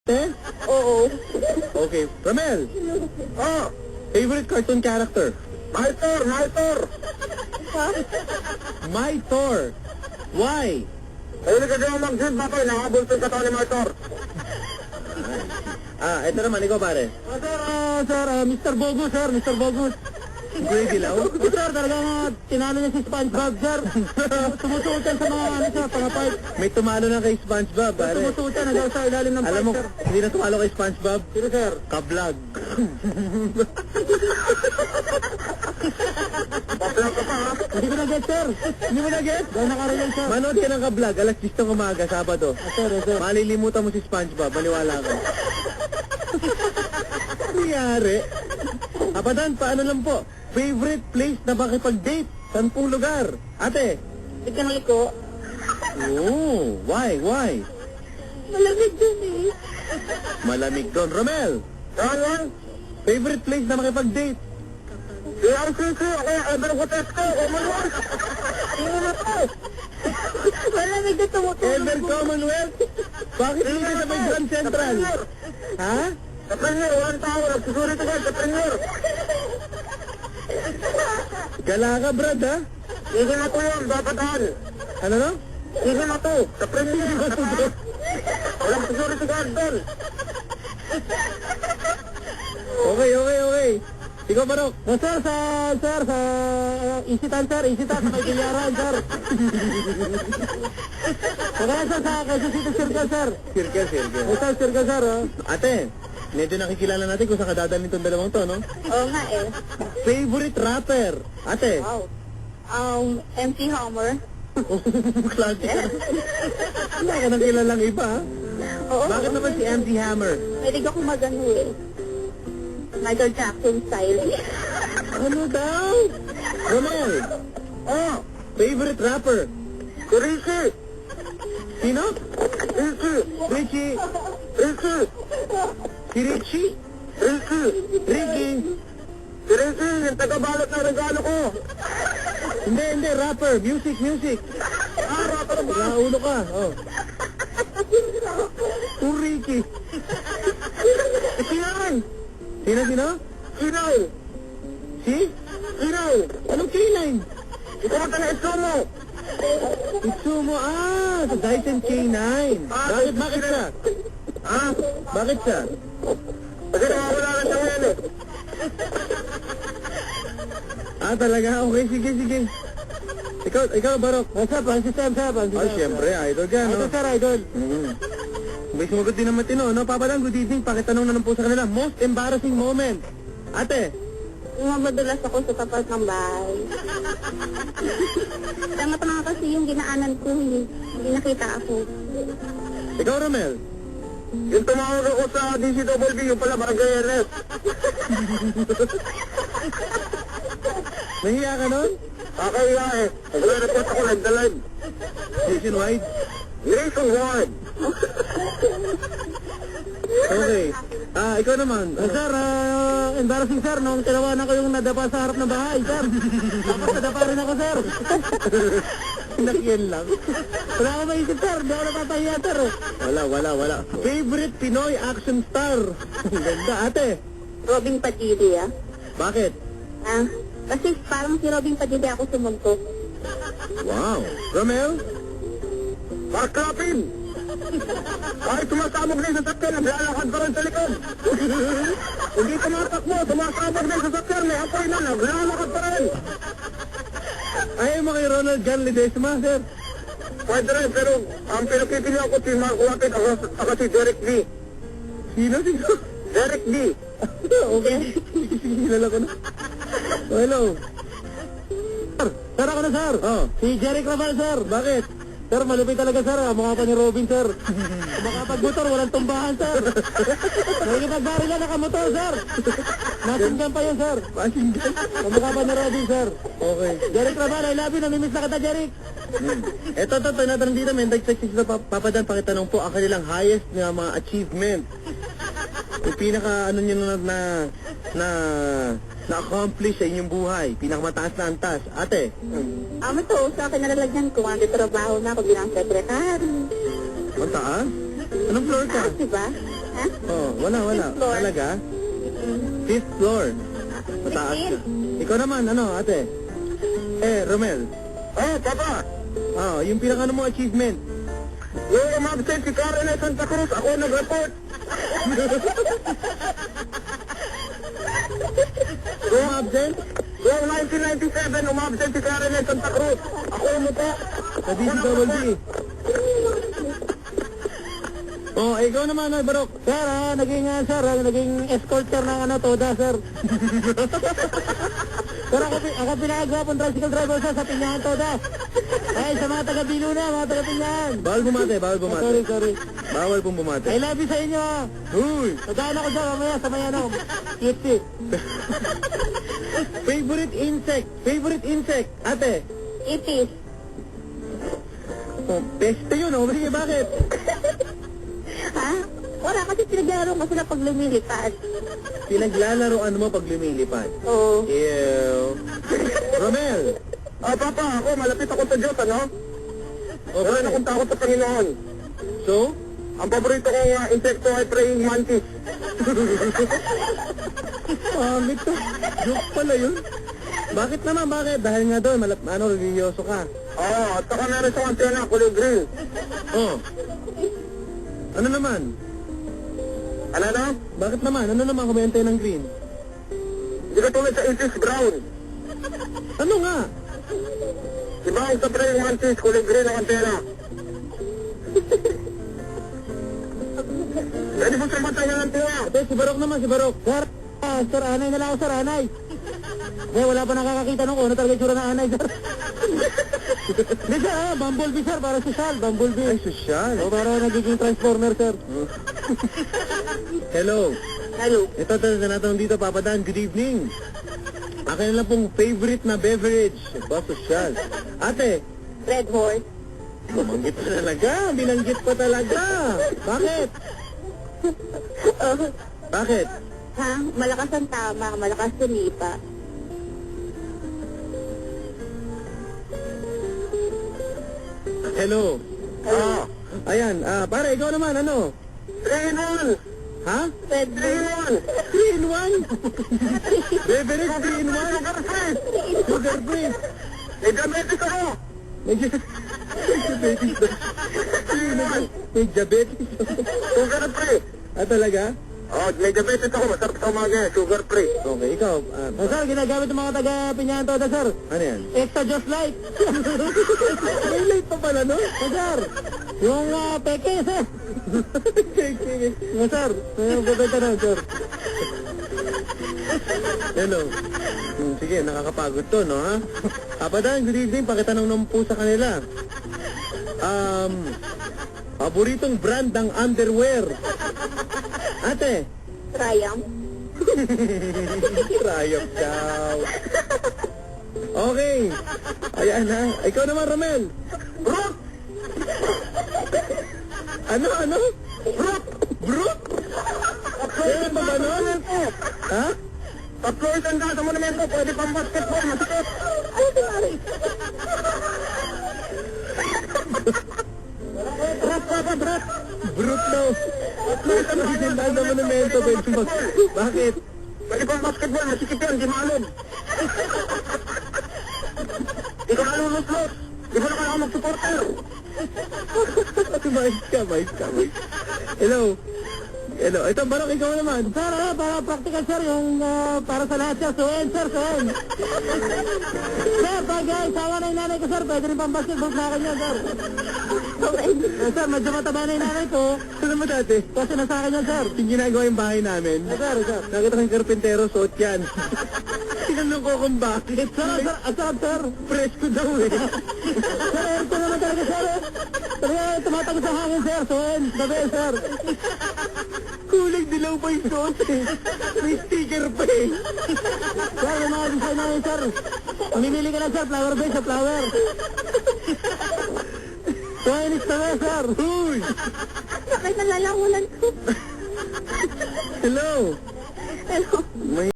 Eh? Oo. Okay. Ramel, Oh, favorite cartoon character? my Thor. Ha? My Thor. Why? Ayun ka daw mag-gym ba kayo? Nakabultong ka ni my Thor. Ito naman, ikaw pare. Mr. Bogus, sir. Mr. Bogus. Kulay dilaw? Sir, talagang tinalo niya si SpongeBob, sir. Tumutuot yan sa mga, mga pipe. May tumalo na kay SpongeBob, pare. Tumutuot yan hanggang sa ilalim ng Alam mo, pipe, sir. hindi na tumalo kay SpongeBob. Sino, sir? Ka-vlog. Bakla ka pa, ha? Hindi ko na-get, sir. Hindi mo na-get? Dahil nakaroon, sir. Manood ka ng ka-vlog, alas 10 ng umaga, Sabado. Sir. Malilimutan mo si SpongeBob, maniwala ka. Nangyari. Apadan, paano lang po? Favorite place na makipag-date? 10 lugar. Ate? Bigyan ng liko. Oh, why? Malamig dun, eh. Malamig doon. Romel, Yan. favorite place na makipag-date? CRCC, kaya ever ko test ko. Commonwealth. Sino na to? Malamig na tumutulong. Ever Commonwealth? Bakit hindi ka sa may Grand Central? Ha? Sa Premier, 1 tower. Security guard, sa Premier. Gala ka, Brad, ha? Sige na to yun, dapataan. Ano no? Sige na to, sa Premier. Walang security guard doon. Okay. Ikaw, Barok. Sir, sa Isitan, sa may Gilaran, sir. Kaya sir, sa Quezon City Circle, sir. Circle. Ito, Circle, sir, oh. Ate, medyo nakikilala natin kung saan kadadalhin itong dalawang to, no? Oo nga eh. Favorite rapper? Ate? Wow. MC Hammer. Klase ka. Wala ka nang kilalang iba, ha? Oo. Bakit naman si MC Hammer? Pwede ako magano eh. Michael Jackson style. Ano daw? Romel, Oh, favorite rapper? si Ricky. Sino? Ricky. Richie. Ricky. Si Richie? Ricky. Ricky. Si Ricky, yung tagabalot na regalo ko. Hindi, rapper. Music. Rapper ba? Naulo ka, oh. Ricky. Sinaw. Sino? Sinaw. Si? Sinaw. Anong K9? Ito na tayo Itsumo. Itsumo, sa Dyson K9. Bakit siya? Bakit siya? Kasi nawawala na siya ngayon eh. Talaga? Okay, sige. Ikaw, Barok. Sir, Francis M, sir. Siyempre, idol ka, no? Ito, sir, idol. May sumagot din naman tino, no? Papalang, good evening. Pakitanong na lang po sa kanila. Most embarrassing moment. Ate, Yung madalas ako sa tapat ng bahay. Tama pa nga kasi yung ginaanan ko, hindi nakita ako. ikaw, Romel. Yung tumawag ako sa DCWB, yung pala Barangay NS. Nahiya ka nun? Kakaya eh. Nagre-report ako live. Nationwide? Nationwide. Okay. Ikaw naman. Sir, embarrassing sir, nung tinawanan ko yung nadapa sa harap ng bahay, sir. Tapos nadapa rin ako, sir. Nakyan lang. Wala akong maisip, sir. Hindi ako napapahiya, sir. Wala. Favorite Pinoy action star? Ganda, ate. Robin Padilla. Bakit? Kasi parang si Robin Padilla ako sumuntok. Wow. Romel? Baklapin! Kahit tumasabog na yung sasakyan, naglalakad pa rin sa likod. Hindi tumatakbo, tumasabog na yung sasakyan, may apoy na, naglalakad pa rin. Ayaw mo kay Ronald Jan Ledesma, sir. Pwede rin, pero ang pinakipili ako si Mark Wappit, ako si Derek D. Sino? Derek D. Okay. Sige, kilala ko na. Oh, hello. Sir, ako na, sir. Oh. Si Jeric Raval, sir. Bakit? Sir, malupit talaga, sir. Mukha pa ni Robin, sir. Makapag-motor, walang tumbahan, sir. Nakikipag-bari na nakamotor, sir. Nasinggan pa yun, sir. Pasinggan. Mukha pa ni Robin, sir. Okay. Jeric Raval, I love you. Namimiss na kita, Jeric. Ito, tinatanong dito, may nag-text na papadan, pakitanong po ang kanilang highest na mga achievement. Yung pinaka, nyo na-accomplish sa inyong buhay. Pinakamataas na antas. Ate? Ito, sa akin nalalagyan ko, trabaho na ako bilang sekretary. Mataas? Anong floor ka? Diba? Ha? Oh, wala. Fifth floor. Talaga? Fifth floor. Mataas ka. Ikaw naman, ano, ate? Romel. Oh, Papa. Yung pinaka mo achievement. Yung umabsent si Karen ay Santa Cruz, ako nag-report. Yung absent? Yung 1997, umabsent si Karen ay Santa Cruz, ako umupo. Sa DCWD. Oh, ikaw naman, Barok. Sir, naging escort sir ng Toda, sir. Sir, ako pinakagwapong tricycle driver sir sa Pinyahan Toda. Ay, sa mga taga-Bilo na, mga taga-Pinyahan. Bawal bumate. Sorry. Bawal pong bumate. I love you sa inyo, ha. Uy! Nadaan ako dyan, mamaya sa may Kitty. Favorite insect. Ate. Ipis. Oh, peste yun, oh. Sige, bakit? Ha? Wala kasi pinaglaro ko sila pag lumilipad. Pinaglalaroan mo pag lumilipad. Oo. Ew. Romel. Papa, ako, malapit ako sa Diyos, ano? Oh, Wala bakit? na akong takot sa Panginoon. So? Ang paborito kong insekto ay praying mantis. Pangit to. Joke pala yun. Bakit naman? Bakit? Dahil nga doon, religyoso ka. Oo, at saka meron siyang antena, kulay green. Oh. Ano naman? Ano na? Bakit naman? Ano naman kumente ng green? Hindi ka tulad sa Isis Brown. Ano nga? Diba ang sa praying mantis, kulay green ang antena. Pwede mo siya ng antena. Ate, si Barok naman, si Barok. Sir, anay na lang ako, sir, anay. Wala pa nakakakita nung ano talaga yung tsura ng anay, sir. Hindi, sir, Bumblebee, sir, para social, Bumblebee. Ay, sosyal. O, para nagiging transformer, sir. Hello. Hello. Ito, tinatanong dito, Papa Dan. Good evening. Akin na lang pong favorite na beverage. Ba, sosyal. Ate, Red Horse. bumanggit pa talaga. Binanggit pa talaga. Bakit? Bakit? Ha? Malakas ang tama, malakas sumipa. Hello. Ayan, pare, ikaw naman, ano? 3 in 1. Ha? Red 3 in Horse. 1. 3 in 1? Beverage 3 in 1? Sugar free. Sugar free. May diabetes ako. May diabetes ba? May diabetes. Sugar free. Talaga? Oh, may diabetes ako. Masarap sa umaga. Sugar free. Okay, ikaw. Sir, ginagamit ng mga taga-Pinyahan Toda, sir. Ano yan? Extra Just Light. May light pa pala, no? Sir, yung peke, sir. Yes, sir. Yung bebenta na, sir. Hello. Sige, nakakapagod to, no, ha? Papadan, good evening. Pakitanong naman po sa kanila. Paboritong brand ng underwear. Ate. Triumph. Triumph daw. Okay. Ayan, ha? Ikaw naman, Romel. Brooke! Ano? Brooke? Kaya pa ba nun? Ha? Tatlo isang sa monumento. Pwede pang basketball. Masikip. Ano sinari? Brooke daw. Isang dahil sa monumento, pwede mag... Bakit? Pwede pang basketball. Masikip yan. Di maalon. Di ko naluluslos. Di ko na kailangan mag-supporter. Mais ka. Hello. Ito, Barok, ikaw naman. Sir, para practical, sir, yung para sa lahat, sir. Suwen, sir, suwen. Sir, pag isawa na yung nanay ko, sir, pwede rin pang basketball sa akin yan, sir. Sir, medyo mataba na yung nanay ko. Ano mo dati? Kasi nasa akin yan, sir. Yung ginagawa yung bahay namin. Sir. Nakita kang karpintero, suot yan. Tinanong ko kung bakit. Sir, asarap, sir. Presko daw eh. Sir, ito naman talaga, sir. Talaga, tumatagos sa hangin, sir. Suwen, gabi, sir. Kulay dilaw pa yung suot eh. May sticker pa eh. Sir, yung mga design namin, sir. Mamimili ka lang, sir. Flower base sa flower. Suwen, kami, sir. Uy! Bakit nalalamunan ko? Hello! Hello. May